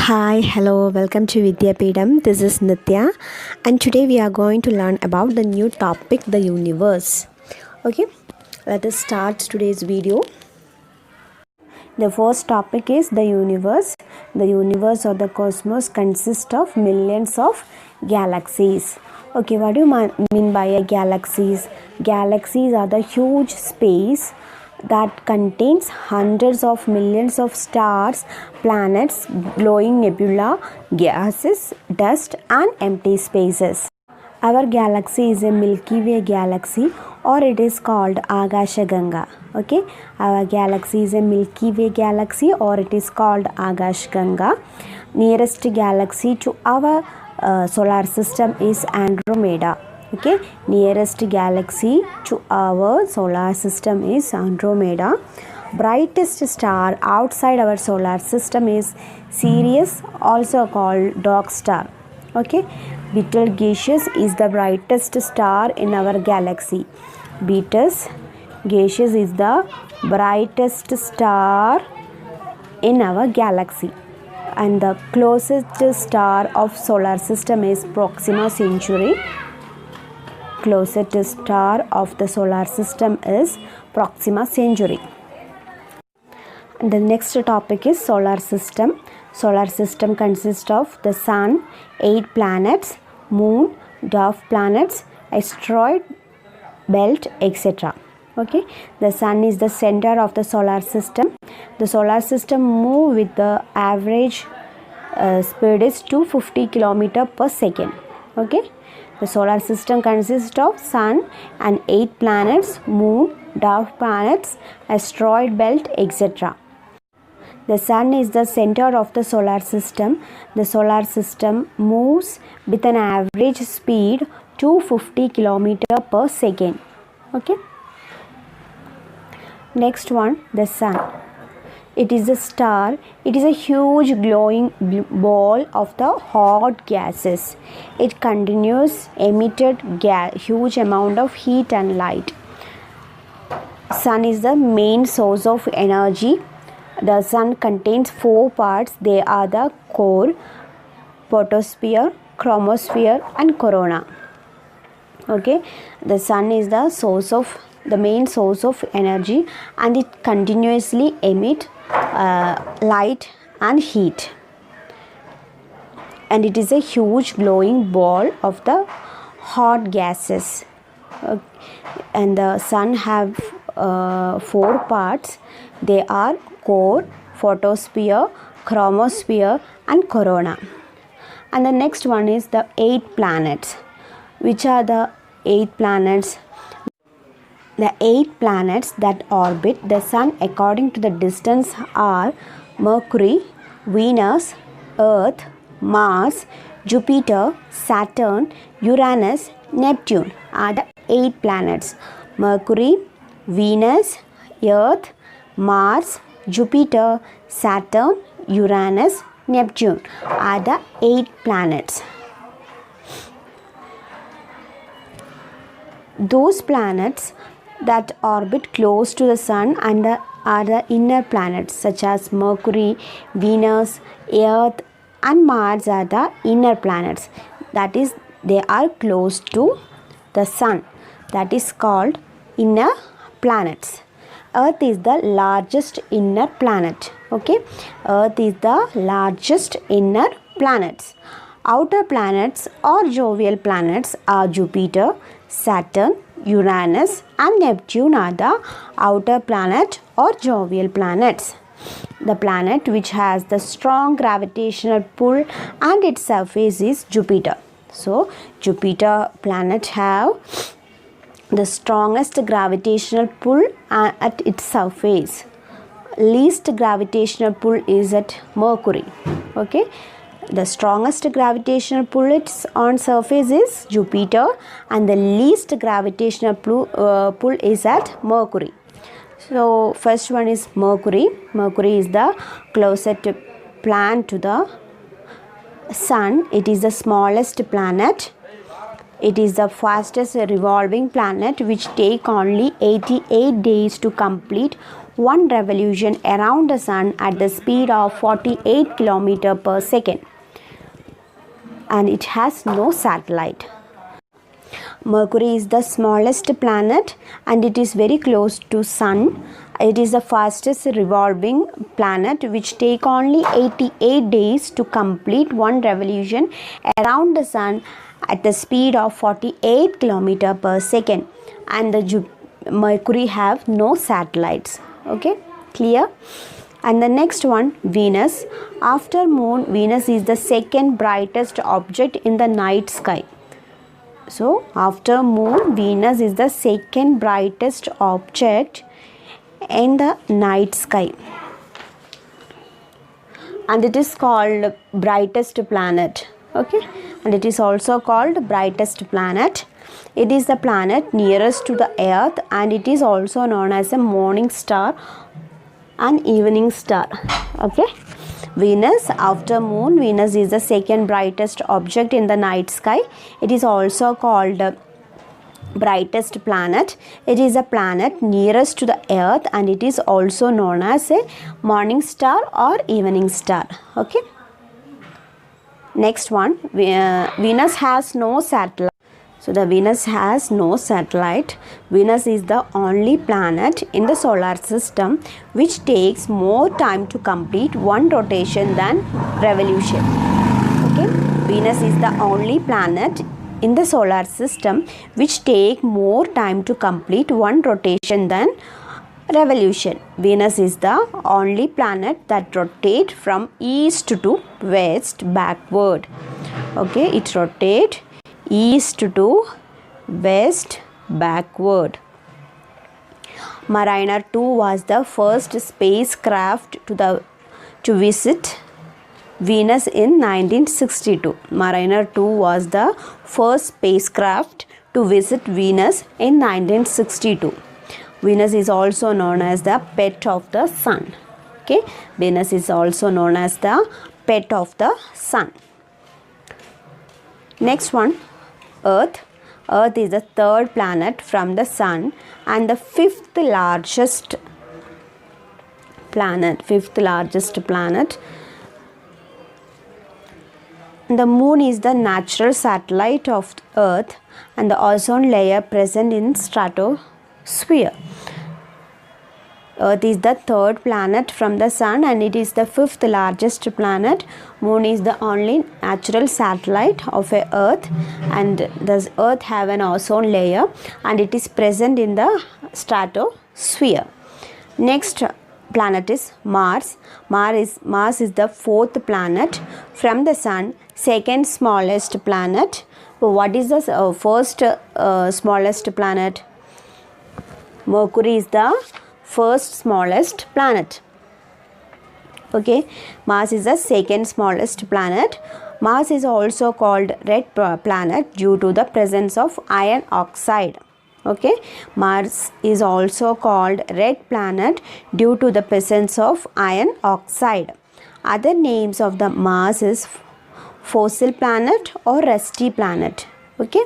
Hi, hello, welcome to Vidyapeedam. This is Nitya, and today we are going to learn about the new topic, the universe. Okay, let us start today's video. The first topic is the universe. The universe or the cosmos consists of millions of galaxies. Okay, what do you mean by a galaxies? Galaxies are the huge space that contains hundreds of millions of stars, planets, glowing nebula, gases, dust and empty spaces. Our galaxy is a Milky Way galaxy, or it is called Akashaganga. Okay, our galaxy is a Milky Way galaxy, or it is called Akashaganga. Nearest galaxy to our solar system is Andromeda. Okay, nearest galaxy to our solar system is Andromeda. Brightest star outside our solar system is Sirius, also called dog star. Okay, Betelgeuse is the brightest star in our galaxy. Betelgeuse is the brightest star in our galaxy, and the closest star of solar system is Proxima Centauri. Closest star of the solar system is Proxima Centauri. And the next topic is solar system. Solar system consists of the sun, 8 planets, moon, dwarf planets, asteroid belt, etc. Okay, the sun is the center of the solar system. The solar system moves with the average speed is 250 km per second. Okay, the solar system consists of sun and 8 planets, moon, dwarf planets, asteroid belt, etc. The sun is the center of the solar system. The solar system moves with an average speed 250 km per second. Okay. Next one, the sun. It is a star. It is a huge glowing ball of the hot gases. It continues emitted huge amount of heat and light. Sun is the main source of energy. The sun contains 4 parts. They are the core, photosphere, chromosphere and corona. Okay, the sun is the main source of energy, and it continuously emits light and heat, and it is a huge glowing ball of the hot gases. And the sun have 4 parts. They are core, photosphere, chromosphere and corona. And the next one is the 8 planets. Which are the 8 planets? The 8 planets that orbit the sun according to the distance are Mercury, Venus, Earth, Mars, Jupiter, Saturn, Uranus, Neptune are the 8 planets. Mercury, Venus, Earth, Mars, Jupiter, Saturn, Uranus, Neptune are the 8 planets. Those planets that orbit close to the sun and are the inner planets, such as Mercury, Venus, Earth and Mars are the inner planets. That is, they are close to the sun. That is called inner planets. Earth is the largest inner planet. Okay, Earth is the largest inner planets. Outer planets or jovial planets are Jupiter, Saturn, Uranus and Neptune are the outer planet or jovial planets. The planet which has the strong gravitational pull and its surface is Jupiter. So, Jupiter planet have the strongest gravitational pull at its surface. Least gravitational pull is at Mercury. Okay, the strongest gravitational pull on surface is Jupiter, and the least gravitational pull is at Mercury. So first one is Mercury. Mercury is the closest planet to the sun. It is the smallest planet. It is the fastest revolving planet, which take only 88 days to complete one revolution around the sun at the speed of 48 km per second, and it has no satellite. Mercury is the smallest planet and it is very close to Sun. It is the fastest revolving planet which take only 88 days to complete one revolution around the Sun at the speed of 48 km per second, and the Mercury have no satellites. Okay, clear? And the next one, Venus. After Moon, Venus is the second brightest object in the night sky. So, after Moon, Venus is the second brightest object in the night sky. And it is called brightest planet. Okay, and it is also called brightest planet. It is the planet nearest to the Earth, and it is also known as a morning star and evening star. Okay, Venus. After Moon, Venus is the second brightest object in the night sky. It is also called brightest planet. It is a planet nearest to the Earth, and it is also known as a morning star or evening star. Okay. Next one, Venus has no satellite. So the Venus has no satellite. Venus is the only planet in the solar system which takes more time to complete one rotation than revolution. Okay, Venus is the only planet in the solar system which take more time to complete one rotation than revolution. Venus is the only planet that rotates from east to west backward. Okay, it rotates east to west backward. Mariner 2 was the first spacecraft to visit Venus in 1962. Mariner 2 was the first spacecraft to visit Venus in 1962. Venus is also known as the pet of the sun. Okay, Venus is also known as the pet of the sun. Next one, Earth. Earth is the third planet from the sun and the fifth largest planet. The moon is the natural satellite of Earth and the ozone layer present in stratosphere. Earth is the third planet from the sun and it is the fifth largest planet. Moon is the only natural satellite of Earth, and the Earth have an ozone layer and it is present in the stratosphere. Next planet is Mars. Mars is the fourth planet from the sun, second smallest planet. So what is the first smallest planet? Mercury is the first smallest planet. Okay, Mars is the second smallest planet. Mars is also called red planet due to the presence of iron oxide. Okay, Mars is also called red planet due to the presence of iron oxide. Other names of the Mars is fossil planet or rusty planet. Okay,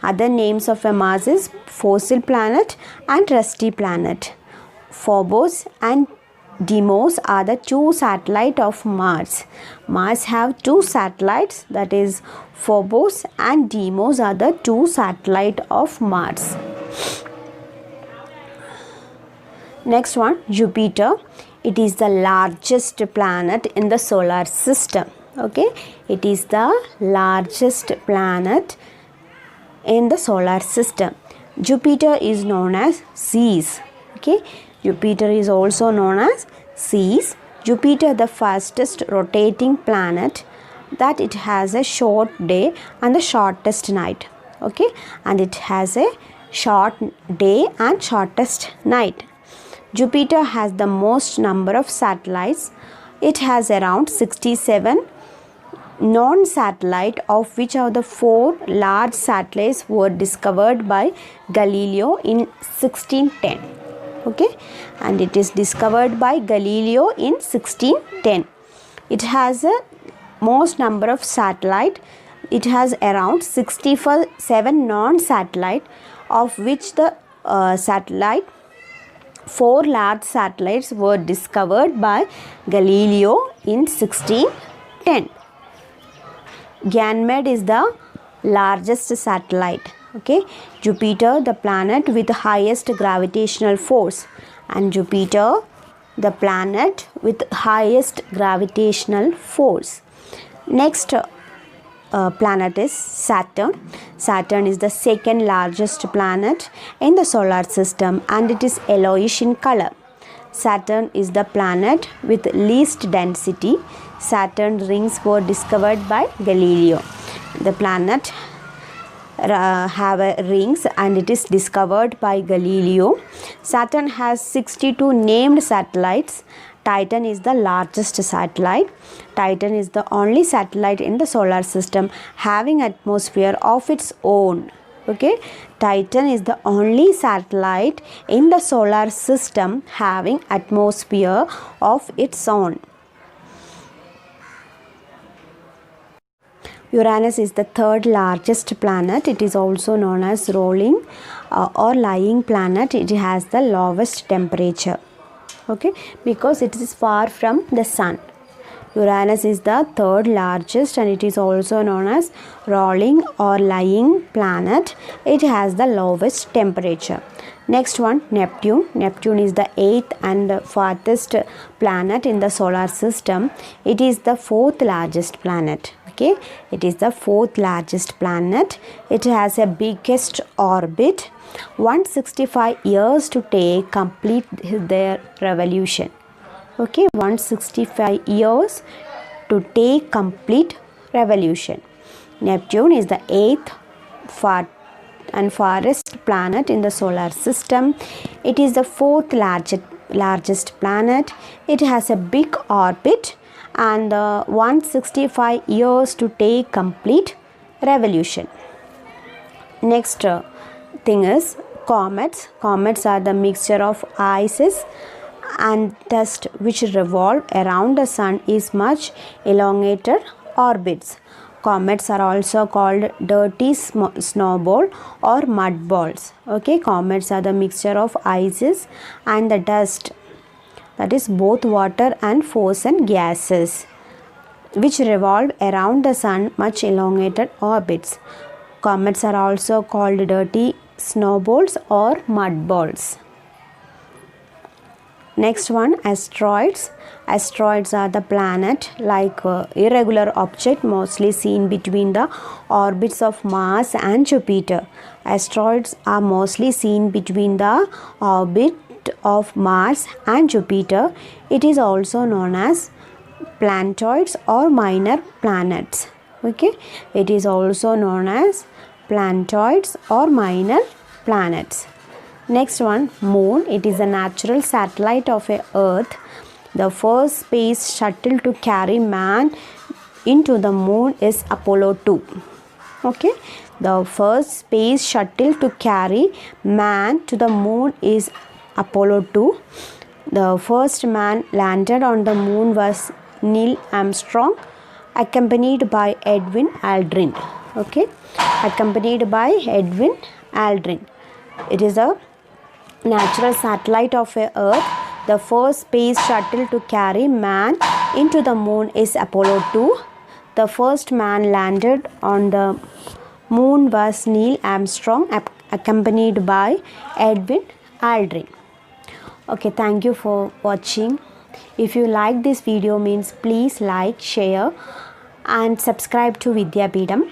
other names of a Mars is fossil planet and rusty planet. Phobos and Deimos are the two satellites of Mars. Mars have two satellites, that is Phobos and Deimos are the two satellites of Mars. Next one, Jupiter. It is the largest planet in the solar system. Okay, it is the largest planet in the solar system. Jupiter is known as Zeus. Okay, Jupiter is also known as Zeus. Jupiter the fastest rotating planet, that it has a short day and the shortest night. Okay, and it has a short day and shortest night. Jupiter has the most number of satellites. It has around 67 non-satellite, of which of the 4 large satellites were discovered by Galileo in 1610. Okay, and it is discovered by Galileo in 1610. It has a most number of satellite. It has around 67 non-satellite, of which the 4 large satellites were discovered by Galileo in 1610. Ganymede is the largest satellite. Okay, Jupiter, the planet with the highest gravitational force, and Jupiter, the planet with highest gravitational force. Next planet is Saturn. Saturn is the second largest planet in the solar system and it is yellowish in color. Saturn is the planet with least density. Saturn rings were discovered by Galileo. The planet have rings and it is discovered by Galileo. Saturn has 62 named satellites. Titan is the largest satellite. Titan is the only satellite in the solar system having atmosphere of its own. Okay, Titan is the only satellite in the solar system having atmosphere of its own. Uranus is the third largest planet. It is also known as rolling or lying planet. It has the lowest temperature. Okay, because it is far from the sun. Uranus is the third largest and it is also known as rolling or lying planet. It has the lowest temperature. Next one, Neptune. Neptune is the 8th and farthest planet in the solar system. It is the 4th largest planet. Okay, it is the 4th largest planet. It has a biggest orbit, 165 years to take complete their revolution. Okay, 165 years to take complete revolution. Neptune is the 8th and farthest planet in the solar system. It is the 4th largest planet. It has a big orbit and 165 years to take complete revolution. Next thing is comets. Comets are the mixture of ices and dust which revolve around the sun is much elongated orbits. Comets are also called dirty snowball or mud balls. Okay, comets are the mixture of ices and the dust, that is both water and force and gases, which revolve around the sun much elongated orbits. Comets are also called dirty snowballs or mud balls. Next one, asteroids. Asteroids are the planet like irregular object mostly seen between the orbits of Mars and Jupiter. Asteroids are mostly seen between the orbit of Mars and Jupiter. It is also known as planetoids or minor planets. Okay, it is also known as planetoids or minor planets. Next one, moon. It is a natural satellite of Earth. The first space shuttle to carry man into the moon is Apollo 2. Okay, the first space shuttle to carry man to the moon is Apollo 2. The first man landed on the moon was Neil Armstrong, accompanied by Edwin Aldrin. Okay, accompanied by Edwin Aldrin. It is a natural satellite of Earth. The first space shuttle to carry man into the moon is Apollo 2. The first man landed on the moon was Neil Armstrong, accompanied by Edwin Aldrin. Okay, thank you for watching. If you like this video, please like, share and subscribe to Vidyapeetham.